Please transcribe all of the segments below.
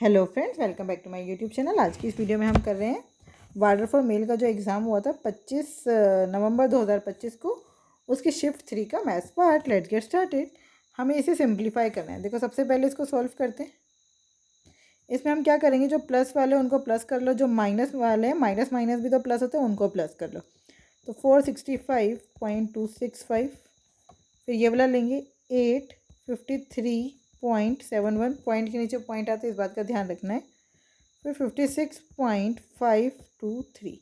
Hello friends, welcome back to my YouTube channel. आज की इस वीडियो में हम कर रहे हैं वाटर फॉर मेल का जो एग्ज़ाम हुआ था 25 नवंबर 2025 को, उसकी शिफ्ट 3 का maths part. Let's get started. हमें इसे सिंप्लीफाई करना है। देखो, सबसे पहले इसको सॉल्व करते हैं। इसमें हम क्या करेंगे, जो प्लस वाले उनको प्लस कर लो, जो माइनस वाले हैं माइनस माइनस भी तो प्लस होते हैं, उनको प्लस कर लो। तो 465.265, फिर ये वाला लेंगे 853.71, पॉइंट के नीचे पॉइंट आते हैं, इस बात का ध्यान रखना है। फिर 56.523,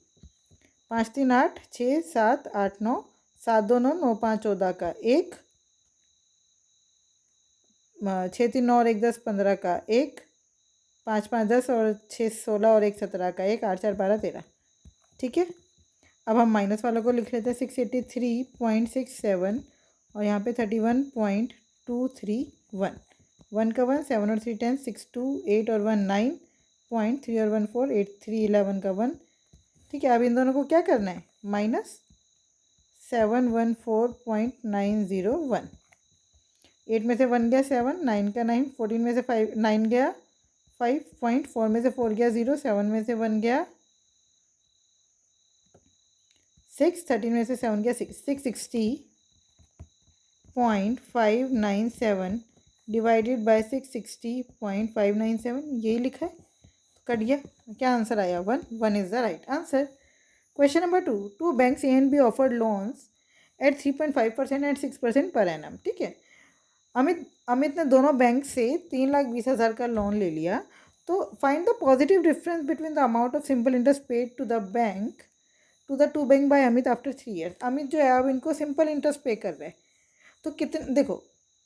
5 3 8 6 7 8 9, 7 2 9 9 5 14 का एक, 6 3 9 और 1 10 15 का एक, 5 5 10 और 6 16 और 1 17 का एक, 8 4 12 13। ठीक है, अब हम माइनस वालों को लिख लेते हैं। 683.67 और यहाँ पे 31.231, 1 का 1, 7 और 3 10, 6 2 8 और 1 9, 3 और 1 4, 8 3 11 का 1। ठीक है, अब इन दोनों को क्या करना है, माइनस 714.901। 8 में से 1 गया 7, 9 का 9, 14 में से 5 9 गया 5, 4 में से 4 गया 0, 7 में से 1 गया 6, 13 में से 7 गया 6, 660.597 डिवाइडेड बाय 660.597, यही लिखा है, कट गया। क्या आंसर आया, 1। 1 is the right answer. Question number 2, two banks A and B offered loans at 3.5% and 6% per annum. ठीक है, अमित ने दोनों बैंक से 3,20,000 का लोन ले लिया। तो find the positive difference between the amount of simple interest paid to the bank to the two bank by Amit after 3 years. Amit जो है अब इनको सिंपल इंटरेस्ट पे कर रहे हैं, तो कितने, देखो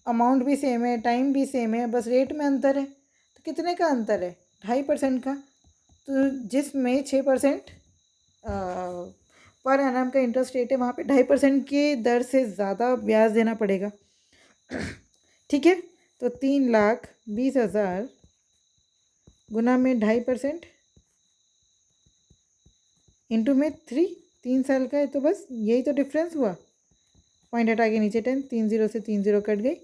अमाउंट भी सेम है, टाइम भी सेम है, बस रेट में अंतर है। तो कितने का अंतर है, 2.5% का। तो जिसमें 6% पर एनम का इंटरेस्ट रेट है, वहाँ पे 2.5% की दर से ज़्यादा ब्याज देना पड़ेगा। ठीक है, तो 3,20,000 गुना में 2.5% इंटू में 3 साल का है, तो बस यही तो डिफरेंस हुआ। पॉइंट हटा के नीचे 10, 3 0 से 3 0 कट गई।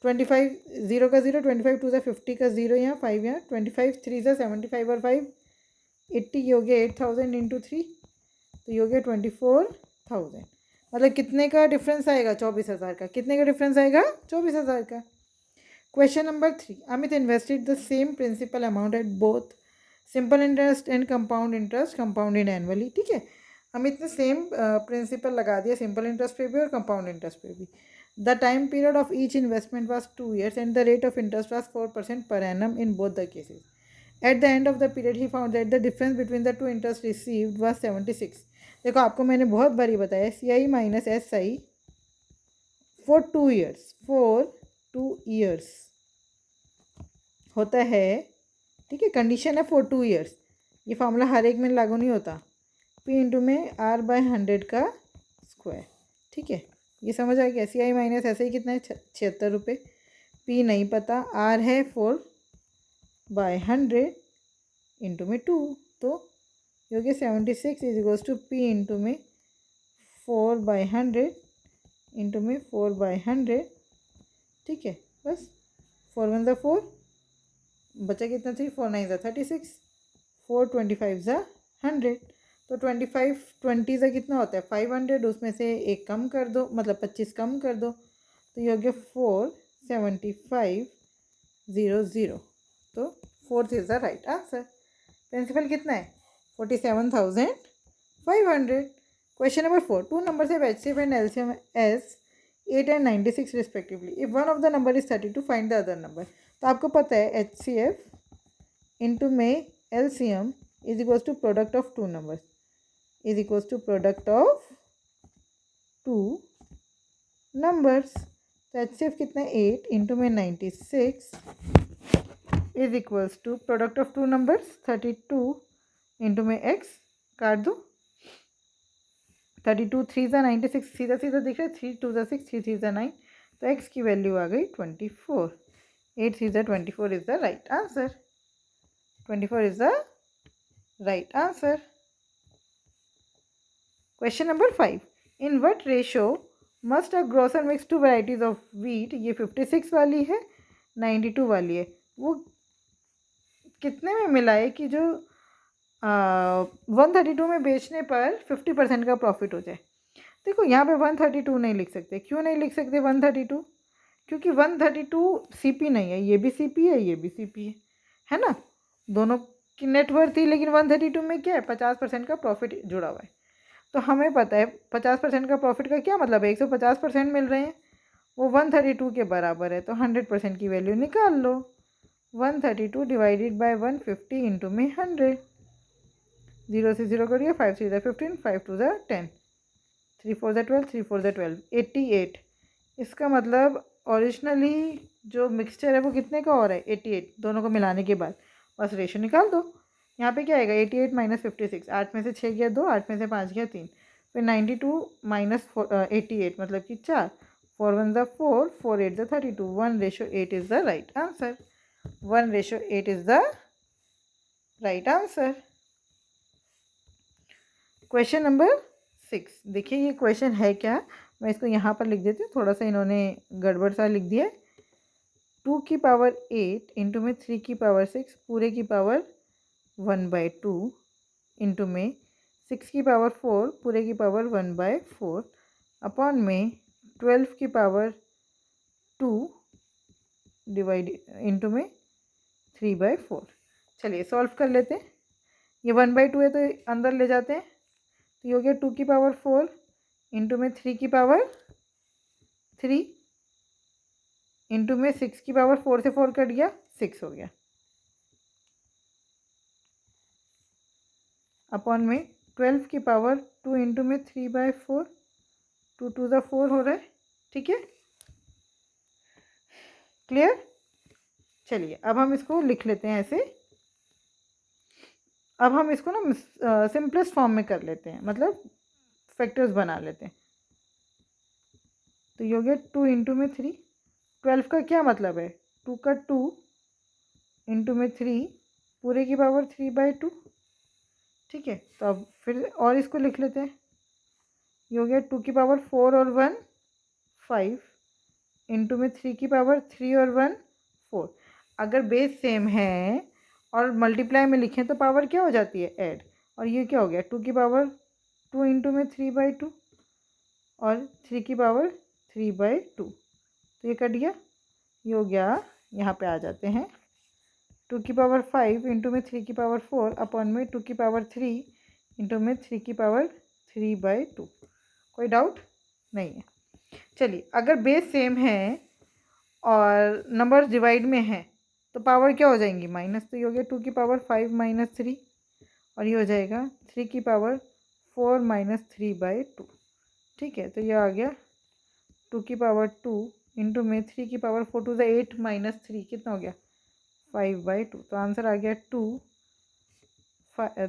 25 0 का 0, 25 2 50 का 0, यहाँ 5 यहाँ, 25 3 75 और 5 80, ये हो गया 8,000 इंटू 3, तो ये हो गया 24,000। मतलब कितने का डिफरेंस आएगा, 24,000 का। कितने का डिफरेंस आएगा, 24,000 का। Question number 3, Amit invested the same principal amount at both simple interest and compound interest compounded annually. ठीक है, अमित ने सेम प्रिंसिपल लगा दिया, सिंपल इंटरेस्ट पे भी और कंपाउंड इंटरेस्ट पे भी। The time period of each investment was 2 years and the rate of interest was 4% per annum in both the cases. At the end of the period he found that the difference between the two interest received was 76। देखो, आपको मैंने बहुत बारी बताया, CI minus SI for 2 years, for 2 years होता है। ठीक है, कंडीशन है फॉर 2 years। ये फॉर्मूला हर एक में लागू नहीं होता। P इंटू में R/100 का स्क्वायर। ठीक है, ये समझ आ गया। CI माइनस ऐसे ही कितना है, 76 रुपये। P नहीं पता, R है 4/100 इंटू में 2, तो ये हो गया 76 is equals to P into में 4/100 इंटू में 4/100। ठीक है, बस 4 1 ज़ा 4, बचा कितना थी, 4 9 ज़ा 36, 4 25 ज़ा 100। तो 25 20 ज़ा कितना होता है, 500, उसमें से एक कम कर दो, मतलब 25 कम कर दो, तो ये हो गया 47500। तो 4th is the right answer. Principal कितना है, 47,500। Question number 4, two numbers have HCF and LCM as 8 and 96 respectively. If one of the number is 32, find the other number. तो आपको पता है HCF इंटू में LCM is equals to product of two numbers, is equals to product of two numbers. तो HCF कितना है, 8 into में 96 is equals to product of two numbers 32 into में x, काट दो। 32 3 ज़ा 96, सीधा सीधा दिख रहा है, 3 2 ज़ा 6, 3 3 ज़ा 9, तो x की वैल्यू आ गई 24। 8 3 ज़ा 24 is the right answer. 24 is the right answer. Question number 5, in what ratio must a grocer mix two varieties of wheat. ये 56 वाली है, 92 वाली है। वो कितने में मिला है कि जो 132 में बेचने पर 50% का प्रॉफिट हो जाए। देखो यहाँ पे 132 नहीं लिख सकते। क्यों नहीं लिख सकते 132? क्योंकि 132 सीपी नहीं है, ये भी सीपी है, ये भी सीपी है ना, दोनों की नेटवर्थ थी। लेकिन 132 में क्या है, 50% का प्रॉफिट जुड़ा हुआ है। तो हमें पता है 50% का प्रॉफिट का क्या मतलब है, 150% मिल रहे हैं, वो 132 के बराबर है। तो 100% की वैल्यू निकाल लो। 132 डिवाइडेड बाय 150 इंटू में 100। 0 से 0 करिए, 5 3 ज़ा 15, 5 2 ज़ा 10, 3 4 ज़ा 12, 3 4 ज़ा 12, 88। इसका मतलब ओरिजिनली जो मिक्सचर है वो कितने का हो रहा है, 88, दोनों को मिलाने के बाद। बस रेशो निकाल दो। यहाँ पे क्या आएगा, 88 माइनस 56, 8 में से 6 गया 2, 8 में से 5 गया 3, फिर 92 माइनस 88 मतलब कि 4, 4 1 ज़ा 4, 4 8 ज़ा 32, 1:8 is the right answer. 1:8 is the right answer. Question number 6, देखिए ये क्वेश्चन है क्या, मैं इसको यहाँ पर लिख देती हूँ, थोड़ा सा इन्होंने गड़बड़ सा लिख दिया है। 2 की पावर 8 इंटू में 3 की पावर 6 पूरे की पावर 1/2 इंटू में 6 की पावर 4 पूरे की पावर 1/4 अपॉन में 12 की पावर 2 डिवाइड इंटू में 3/4। चलिए सॉल्व कर लेते हैं। ये 1/2 है तो अंदर ले जाते हैं, तो ये हो गया 2 की पावर 4 इंटू में 3 की पावर 3 इंटू में 6 की पावर 4 से 4 कट गया, 6 हो गया, अपॉन में 12 की पावर 2 इंटू में 3/4, 2 2 ज़ा 4 हो रहा है। ठीक है, क्लियर। चलिए अब हम इसको लिख लेते हैं ऐसे। अब हम इसको ना सिंपलेस्ट फॉर्म में कर लेते हैं, मतलब फैक्टर्स बना लेते हैं। तो ये हो गया 2 इंटू में 3, 12 का क्या मतलब है, 2 का 2 इंटू में 3 पूरे की पावर 3/2। ठीक है, तो अब फिर और इसको लिख लेते हैं। ये हो गया 2 की पावर 4 और 1 5 इंटू में 3 की पावर 3 और 1 4। अगर बेस सेम है और मल्टीप्लाई में लिखें तो पावर क्या हो जाती है, ऐड। और ये क्या हो गया 2 की पावर 2 इंटू में 3/2 और 3 की पावर 3/2, तो ये कट गया। ये हो गया, यहाँ पे आ जाते हैं 2 की पावर 5 इंटू में 3 की पावर 4 अपॉन में 2 की पावर 3 इंटू में 3 की पावर 3/2। कोई डाउट नहीं है। चलिए अगर बेस सेम है और नंबर डिवाइड में है तो पावर क्या हो जाएंगी, माइनस। तो ये हो गया 2 की पावर 5 माइनस 3 और ये हो जाएगा 3 की पावर 4 माइनस 3/2। ठीक है, तो ये आ गया 2 की पावर 2 इंटू में 3 की पावर 4 2 8 माइनस 3 कितना हो गया 5/2। तो आंसर आ गया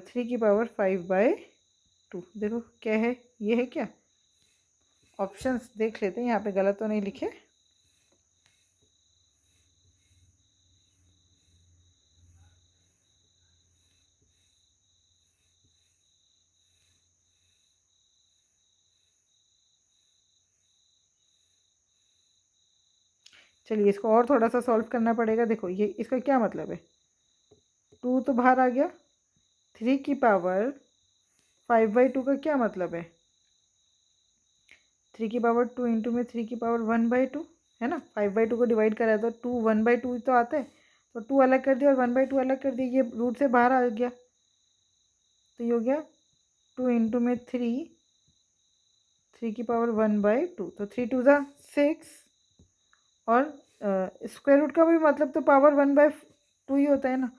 3 की पावर 5/2। देखो क्या है, ये है क्या, ऑप्शंस देख लेते हैं यहाँ पे गलत तो नहीं लिखे। चलिए इसको और थोड़ा सा सॉल्व करना पड़ेगा। देखो ये इसका क्या मतलब है, 2 तो बाहर आ गया, 3 की पावर 5/2 का क्या मतलब है, 3 की पावर 2 इंटू में 3 की पावर 1/2 है ना। 5/2 को डिवाइड करा तो 2 1/2 तो आता है, तो 2 अलग कर दिया और 1/2 अलग कर दिया, ये रूट से बाहर आ गया। तो ये हो गया 2 इंटू में 3 की पावर 1/2, तो 3 2 ज़ा 6 और स्क्वायर रूट का भी मतलब तो पावर 1/2 ही होता है ना।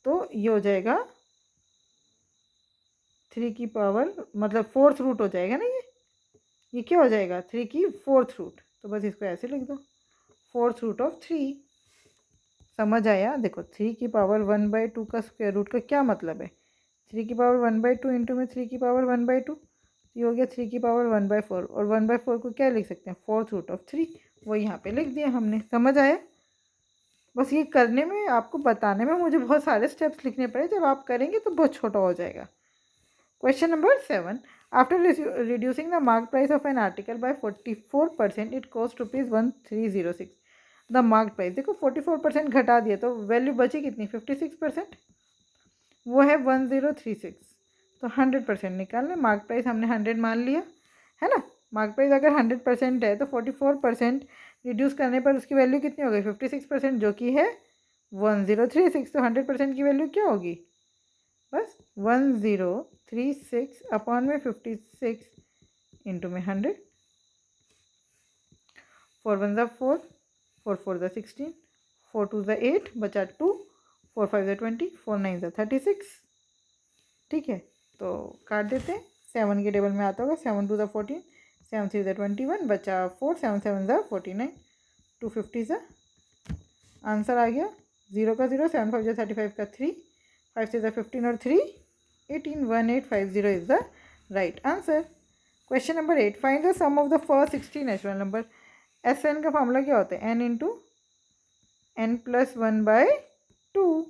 तो ये हो जाएगा 3 की पावर मतलब 4th रूट हो जाएगा ना, ये क्या हो जाएगा 3 की 4th रूट। तो बस इसको ऐसे लिख दो 4th रूट ऑफ 3। समझ आया। देखो 3 की पावर 1/2 का स्क्वायर रूट का क्या मतलब है, 3 की पावर 1/2 इंटू में 3 की पावर 1/2, ये हो गया 3 की पावर 1/4 और 1/4 को क्या लिख सकते हैं 4th रूट ऑफ 3, वो यहाँ पे लिख दिया हमने। समझ आया। बस ये करने में, आपको बताने में मुझे बहुत सारे स्टेप्स लिखने पड़े, जब आप करेंगे तो बहुत छोटा हो जाएगा। Question number 7. After reducing the mark price of an article by 44%, it cost rupees 1306. The mark price. देखो 44% घटा दिया तो वैल्यू बची कितनी 56%, वो है 1036। तो 100% निकालना। मार्क प्राइस हमने 100 मान लिया है ना। मार्क प्राइस अगर 100% है तो 44% रिड्यूस करने पर उसकी वैल्यू कितनी हो गई 56%, जो कि है 1036। तो 100% की वैल्यू क्या होगी, बस 1036 अपॉन में 56 इंटू में 100। 4 1 ज़ा 4, 4 4 ज़ा 16, 4 2 ज़ा 8, बचा 2, 4 5 ज़ा 20, 4 9 ज़ा 36। ठीक है, तो काट देते हैं। 7 के टेबल में आता होगा 7 2 ज़ा 14, 7 3 ज़ा 21, बचा 4, 7 7 ज़ा 49, 250 ज़ा आंसर आ गया। 0 का 0, 7 5 ज़ा 35 का 3, 5 6 ज़ा 15 और 3 18, 1850 is the right answer. Question number 8, find the sum of the first 16 natural number. S N का फॉर्मूला क्या होता है, एन इंटू एन प्लस 1/2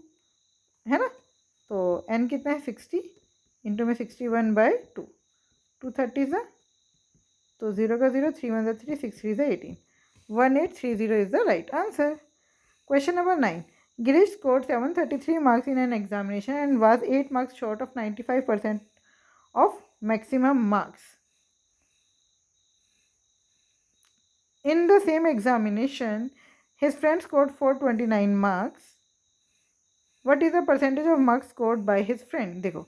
है ना। तो एन कितना है 60 इंटू में 61/2, 230 ज़ा, तो 0 का 0, 3 1 ज़ा 3, 6 3 ज़ा 18, 1830 is the right answer. Question number 9, Girish scored 733 marks in an examination and was 8 marks short of 95% of maximum marks. In the same examination, his friend scored 429 marks. What is the percentage of marks scored by his friend? देखो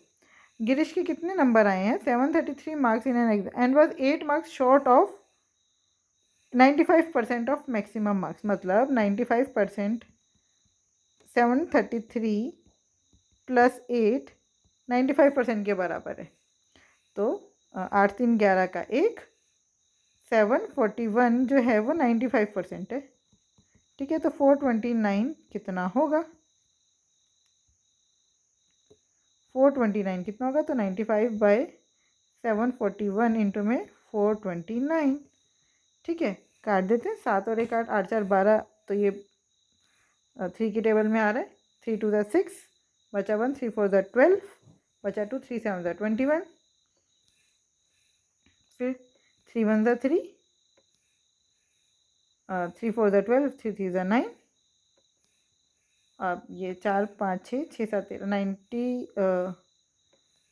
गिरीश के कितने number आए हैं 733 marks in an exam and was 8 marks short of 95% of maximum marks। मतलब 95% 733 plus 8 95% के बराबर है। तो 8 3 11 का 1, 741 जो है वो 95% है। ठीक है, तो 429 कितना होगा, 429 कितना होगा, तो 95/741 इंटू में 429। ठीक है, काट देते हैं। 7 और 1 8, 8 4 12, तो ये 3 की टेबल में आ रहा है। 3 2 ज़ा 6, बचा 1, 3 4 ज़ा 12, बचा 2, 3 7 ज़ा 21, फिर 3 1 ज़ा 3, 3 4 ज़ा 12, 3 3 ज़ा 9, अब ये 4 5 6 6 7 13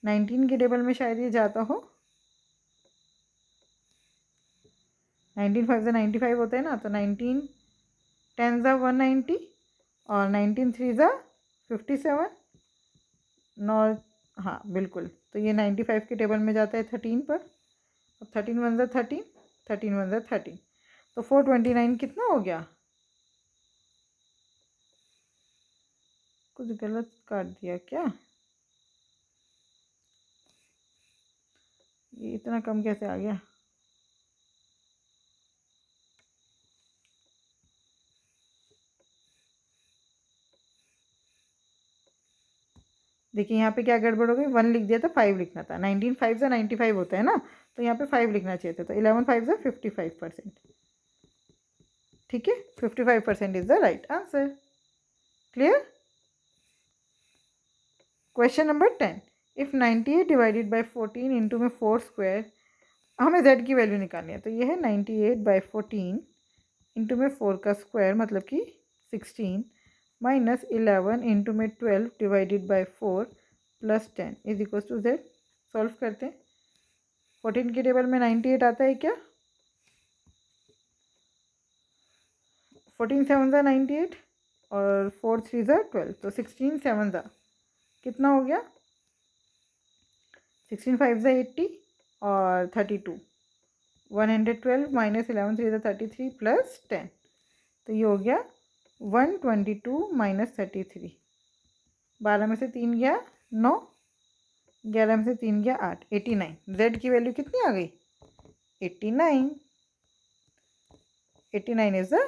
19 के टेबल में शायद ये जाता हो। 19 5 ज़ा 95 होता है ना, तो 19 10 ज़ा 190 और 19 3 ज़ा 57 नौ, हाँ बिल्कुल। तो ये 95 के टेबल में जाता है 13 पर। अब 13 1 ज़ा 13, 13 1 ज़ा 13, तो 429 कितना हो गया, कुछ गलत काट दिया क्या, ये इतना कम कैसे आ गया। देखिए यहाँ पे क्या गड़बड़ हो गई, 1 लिख दिया था, 5 लिखना था। 19 5 ज़ा 95 होता है ना, तो यहाँ पे 5 लिखना चाहिए था। तो 11 5 ज़ा 55%। ठीक है, 55% is the right answer. Clear. Question number 10, if 98 divided by 14 into में 4 स्क्वायर, हमें z की वैल्यू निकालनी है। तो ये है 98/14 इंटू में 4 का स्क्वायर मतलब कि 16 माइनस 11 इंटू में 12 divided by 4 plus 10 is equal to z। Solve करते हैं। 14 के टेबल में 98 आता है क्या, 14 7 ज़ा 98 और 4 3 ज़ा 12, तो 16 7 ज़ा कितना हो गया, 16 5 ज़ा 80 और 32, 112 माइनस 11 3 ज़ा 33 प्लस 10, तो ये हो गया 122 माइनस 33। 12 में से 3 गया 9, 11 में से 3 गया 8, 89। z की वैल्यू कितनी आ गई, 89। 89 is the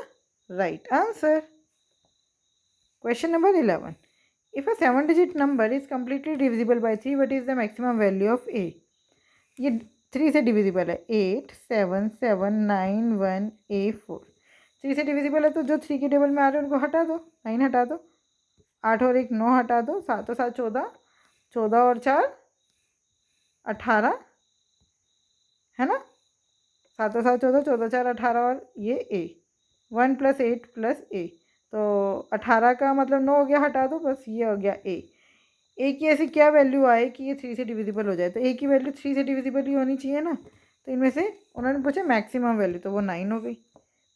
right answer. Question number 11, if a 7-digit number is completely divisible by 3, what is the maximum value of a। ये 3 से डिविजिबल है, 8 7 7 9 1 a4। 3 से डिविजिबल है तो जो 3 के टेबल में आ रहे हैं उनको हटा दो, 9 हटा दो, 8 और 1 9 हटा दो, 7 और 7 14, 14 और 4 18 है ना, 7 और 7 14, 14 4 18 और ये a, 1 + 8 + a, तो 18 का मतलब 9 हो गया, हटा दो बस, ये हो गया ए की ऐसी क्या वैल्यू आए कि ये 3 से डिविजिबल हो जाए, तो ए की वैल्यू 3 से डिविजिबल ही होनी चाहिए ना। तो इनमें से उन्होंने पूछा मैक्सिमम वैल्यू, तो वो 9 हो गई।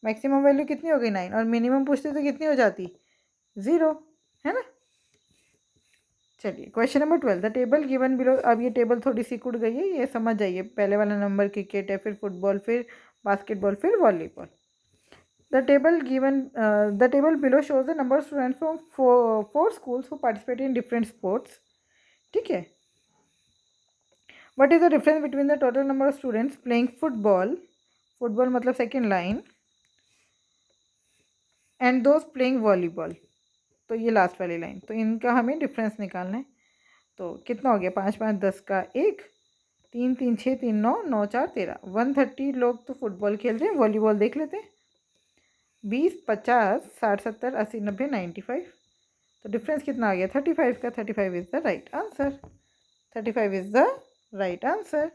मैक्सिमम वैल्यू कितनी हो गई 9, और मिनिमम पूछते तो कितनी हो जाती 0, है ना। चलिए question number 12, the table given below. अब ये टेबल थोड़ी सी कुड़ गई है, ये समझ जाइए। पहले वाला नंबर क्रिकेट है, फिर फुटबॉल, फिर बास्केटबॉल, फिर volleyball. The table below shows the number of students from four schools who participate in different sports. ठीक है। What is the difference between the total number of students playing football, football मतलब second line, and those playing volleyball, तो ये last वाली line, तो इनका हमें difference निकालना है। तो कितना हो गया, 5 5 10 का 1, 3 3 6 3 9 9 4 13, 130 लोग तो फुटबॉल खेल रहे हैं, वॉलीबॉल देख लेते हैं। 20 50 60 70 80 90 95, तो डिफरेंस कितना आ गया 35 का। 35 is the right answer. 35 is the right answer.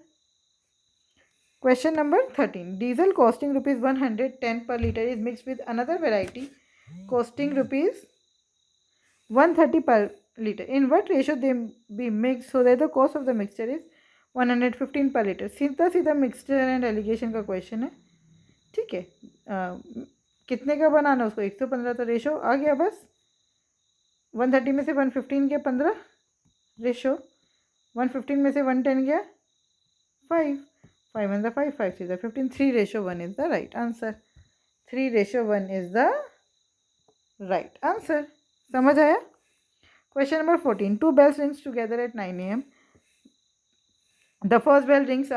Question number 13, diesel costing ₹110 per liter is mixed with another variety costing ₹130 per liter. In what ratio they be mixed so that the cost of the mixture is 115 per liter? सीधा सीधा mixture and allegation का question है। ठीक है, कितने का बनाना उसको, 115, तो रेशो आ गया बस। 130 में से 115 गया 15, रेशो 115 में से 110 गया 5, 5 1 5 5 6 15, 3:1 is the right answer. 3:1 is the right answer. समझ आया। Question number 14, two bells rings together at 9 AM. The first bell rings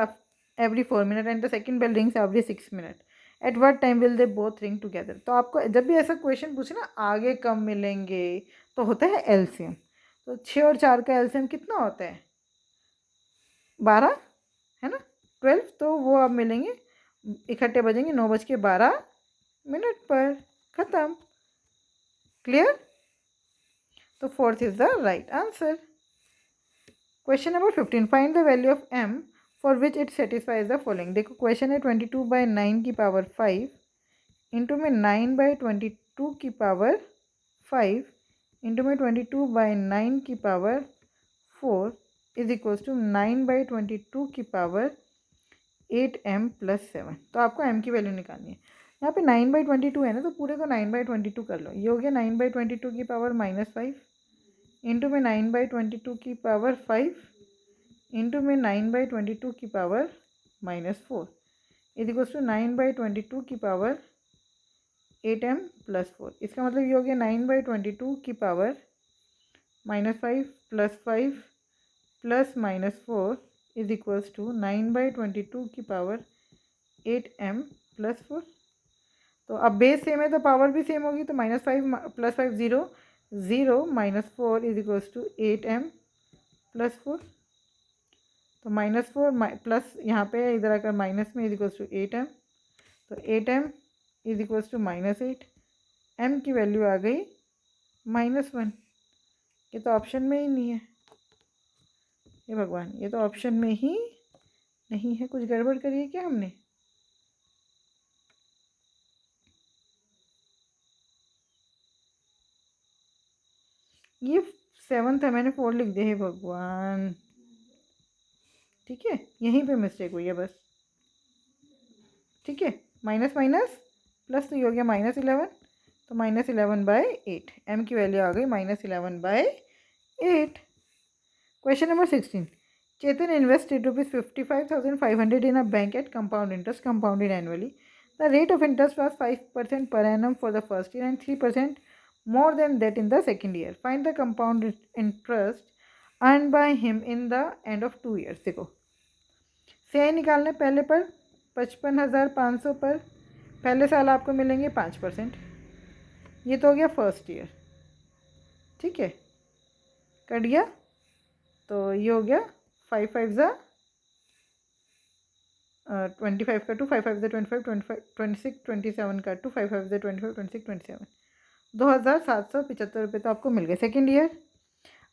every 4 minutes and the second bell rings every 6 minutes. At what time will they both ring together? तो आपको जब भी ऐसा question पूछे ना, आगे कब मिलेंगे, तो होता है एलसीएम। तो 6 और 4 का एलसीएम कितना होता है, 12, है ना, 12। तो वो अब मिलेंगे, इकट्ठे बजेंगे 9:12 पर। ख़त्म। क्लियर। तो 4th is the right answer. Question number 15, find the value of m for which it satisfies the following. देखो क्वेश्चन है 22/9 की पावर 5 इंटू में 9/22 की पावर 5 इंटू में 22/9 की पावर 4 इज इक्वल्स टू 9/22 की पावर 8m + 7। तो आपको m की वैल्यू निकालनी है। यहाँ पे 9/22 है ना, तो पूरे को 9/22 कर लो। ये हो गया 9/22 की पावर -5 इंटू में 9/22 की पावर 5 इंटू में 9/22 की पावर -4 इज इक्वल्स टू 9/22 की पावर 8m + 4। इसका मतलब ये हो गया 9/22 की पावर -5 + 5 + -4 इज इक्वल्स टू 9/22 की पावर 8m + 4। तो अब बेस सेम है तो पावर भी सेम होगी, तो -5 + 5 0 0 -4 इज इक्वल्स टू 8m + 4। तो -4 प्लस यहाँ पे इधर आकर माइनस में इज इक्वल्स टू 8m, तो 8m is equals to -8। m की वैल्यू आ गई -1। ये तो ऑप्शन में ही नहीं है, ये भगवान, ये तो ऑप्शन में ही नहीं है। कुछ गड़बड़ करी है क्या हमने। ये 7th है, मैंने 4 लिख दिया है भगवान। ठीक है, यहीं पे मिस्टेक हुई है बस। ठीक है, माइनस माइनस प्लस, तो ये हो गया -11, तो -11/8। m की वैल्यू आ गई -11/8। Question number 16, Chetan invested ₹55,500 in a bank at compound interest, compounded annually. The rate of interest was 5% per annum for the first year and 3% more than that in the second year. Find the compound interest earned by him in the end of 2 years. देखो CI निकालने, पहले पर 55,500 पर पहले साल आपको मिलेंगे 5%। ये तो हो गया फर्स्ट ईयर। ठीक है, कट गया, तो ये हो गया 5 5 ज़ा 25 का 2, 5 5 ज़ा 25 25 26 27 का 2, 5 5 ज़ा 25 26 27, 2,775 रुपये तो आपको मिल गए सेकेंड ईयर।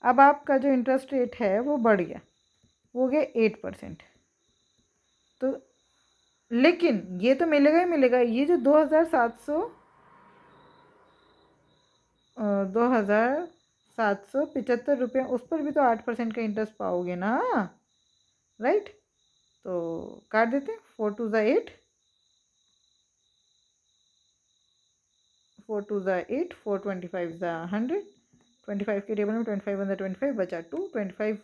अब आपका जो इंटरेस्ट रेट है वो बढ़ गया, वो हो गया 8%। तो लेकिन ये तो मिलेगा ही मिलेगा, ये जो 2,700 ₹2,775 उस पर भी तो 8% का इंटरेस्ट पाओगे ना, राइट। तो काट देते हैं, 4 2 ज़ा 8, 4 2 ज़ा 8, 4 25 ज़ा 100, 25 के टेबल में 25 1 ज़ा 25 बचा 2, 25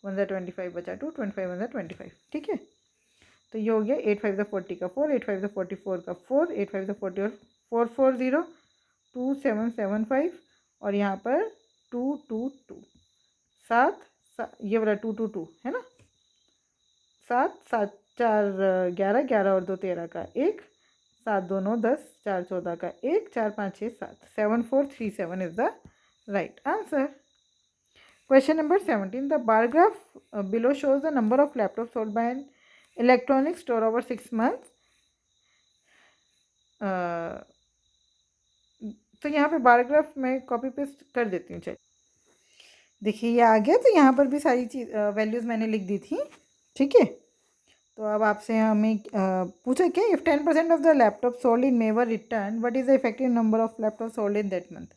1 ज़ा 25 बचा 2, 25 1 ज़ा 25, ठीक है। तो ये हो गया 8 5 ज़ा 40 का 4, 8 5 ज़ा 44 का 4, 8 5 ज़ा 40 और 4 4 0 2 7 7 5 और यहाँ पर 2 2 2 7 ये वाला 2 2 2 है ना, 7 7 4 11 11 और 2 13 का 1, 7 2 9 10 4 14 का 1, 4 5 6 7 7 4 3 7 is the right answer. Question number 17. The bar graph below shows the number of laptops sold by an electronics store over 6 months. तो यहाँ पे बार ग्राफ मैं कॉपी पेस्ट कर देती हूँ। चलिए देखिए ये आ गया। तो यहाँ पर भी सारी चीज़ वैल्यूज़ मैंने लिख दी थी, ठीक है। तो अब आपसे हमें पूछा क्या, if 10% of the laptop sold in may were return, what is the effective number of laptop sold in that month.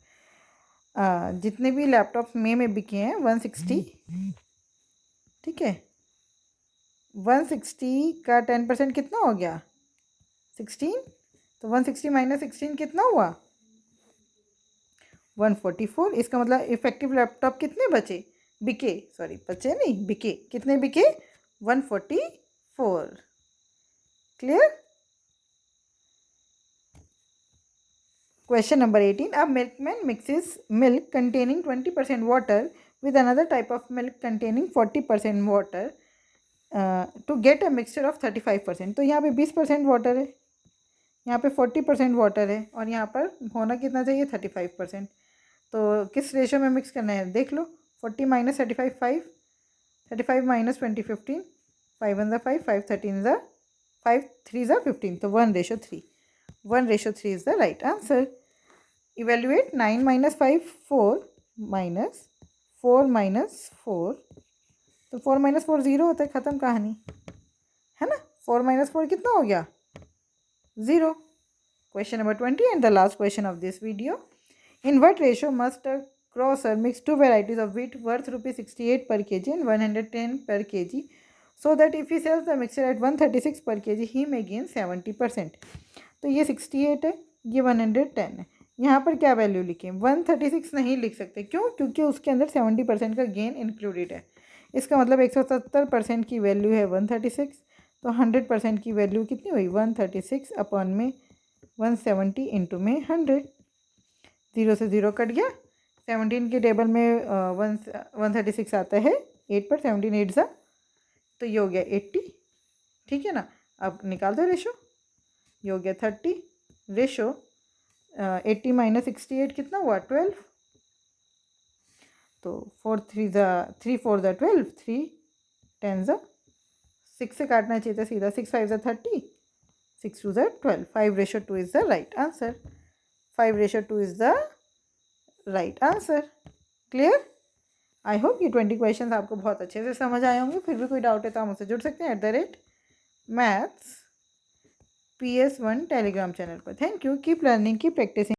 जितने भी लैपटॉप मे में बिके हैं 160, ठीक है। 160 का 10% कितना हो गया 16, तो 160 माइनस 16 कितना हुआ 144। इसका मतलब इफेक्टिव लैपटॉप कितने बचे, बिके, सॉरी बचे नहीं बिके, कितने बिके 144। Clear. Question number 18. A milkman mixes milk containing 20% water with another type of milk containing 40% water to get a mixture of 35%. तो यहाँ पे 20% वाटर है, यहाँ पे 40% वाटर है और यहाँ पर होना कितना चाहिए 35%। तो किस रेशो में मिक्स करना है देख लो। 40 माइनस 35 5, 35 माइनस 20 15, 5 1 ज़ा 5, 5 13 ज़ा 5 3 ज़ा 15, तो 1:3, 1:3 is the right answer. Evaluate 9 minus 5 4 minus 4 minus 4, तो 4 minus 4 0 होता है, ख़त्म कहानी है ना। 4 minus 4 कितना हो गया 0। Question number 20 and the last question of this video. In what ratio must a grocer mix two varieties of wheat worth ₹68 per kg and 110 per kg so that if he sells the mixture at 136 per kg he may gain 70%। तो ये 68 है, ये 110 है। यहाँ पर क्या value लिखें 136 नहीं लिख सकते, क्यों, क्योंकि उसके अंदर 70% का गेन इंक्लूडेड है। इसका मतलब 170% की वैल्यू है 136, तो 100% की वैल्यू कितनी हुई 136 अपॉन में 170 इंटू में 100। 0 से 0 कट गया। 17 के टेबल में 136 आता है 8 पर, 17 8 ज़ा, तो ये हो गया 80, ठीक है ना। अब निकाल दो रेशो, ये हो गया 30। रेशो 80 माइनस 68 कितना हुआ 12, तो 4 3 ज़ा 3 4 ज़ा 12, 3 10 ज़ा 6 से काटना चाहिए था सीधा, 6 5 ज़ा 30, 6 2 ज़ा 12, 5:2 is the right answer. 5:2 is the right answer. Clear. I hope ये 20 क्वेश्चन आपको बहुत अच्छे से समझ आए होंगे। फिर भी कोई डाउट है तो आप मुझसे जुड़ सकते हैं @maths PS1 टेलीग्राम चैनल पर। Thank you, keep learning, keep practising.